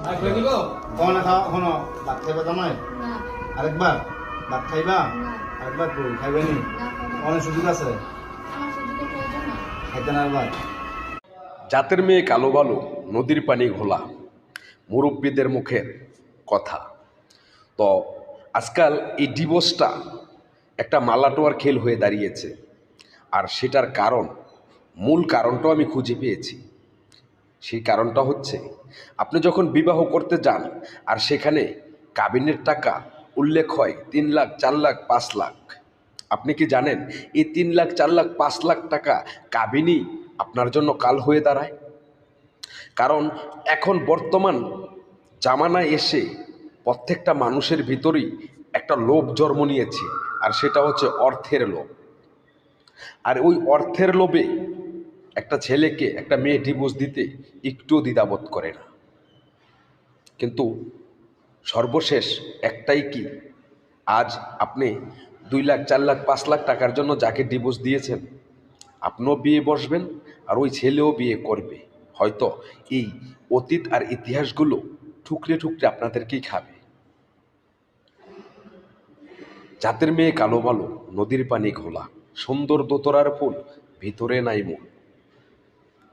কখনো খাওয়া কখনো ভাত খাইবা জামাই না আরেকবার ভাত খাইবা না আরেকবার তো খাইবে নি না খাবো। অনেক সুযোগ আছে আমার সুযোগের প্রয়োজন নাই। খাইতে না আরবার জাতের মেয়ে কালো বালু নদীর পানি ঘোলা মুরব্বীদের মুখের কথা। তো আজকাল এই ডিভোর্সটা একটা মালাটোয়ার খেল হয়ে দাঁড়িয়েছে, আর সেটার কারণ, মূল কারণটাও আমি খুঁজে পেয়েছি। সেই কারণটা হচ্ছে, আপনি যখন বিবাহ করতে যান আর সেখানে কাবিনের টাকা উল্লেখ হয় 3 লাখ, 4 লাখ, 5 লাখ। আপনি কি জানেন এই 3 লাখ, 4 লাখ, 5 লাখ টাকা কাবিনই আপনার জন্য কাল হয়ে দাঁড়ায়? কারণ এখন বর্তমান জামানায় এসে প্রত্যেকটা মানুষের ভিতরেই একটা লোভ জন্ম নিয়েছে, আর সেটা হচ্ছে অর্থের লোভ। আর ওই অর্থের লোভে একটা ছেলেকে একটা মেয়ে ডিভোর্স দিতে একটুও দ্বিধাবোধ করে না। কিন্তু সর্বশেষ একটাই কি, আজ আপনি 2 লাখ, 4 লাখ, 5 লাখ টাকার জন্য যাকে ডিভোর্স দিয়েছেন, আপনিও বিয়ে বসবেন আর ওই ছেলেও বিয়ে করবে। হয়তো এই অতীত আর ইতিহাসগুলো ঠুকরে ঠুকরে আপনাদেরকেই খাবে। জাতের মেয়ে কালো বালু নদীর পানি ঘোলা, সুন্দর দোতরার ফুল ভিতরে নাই মূল।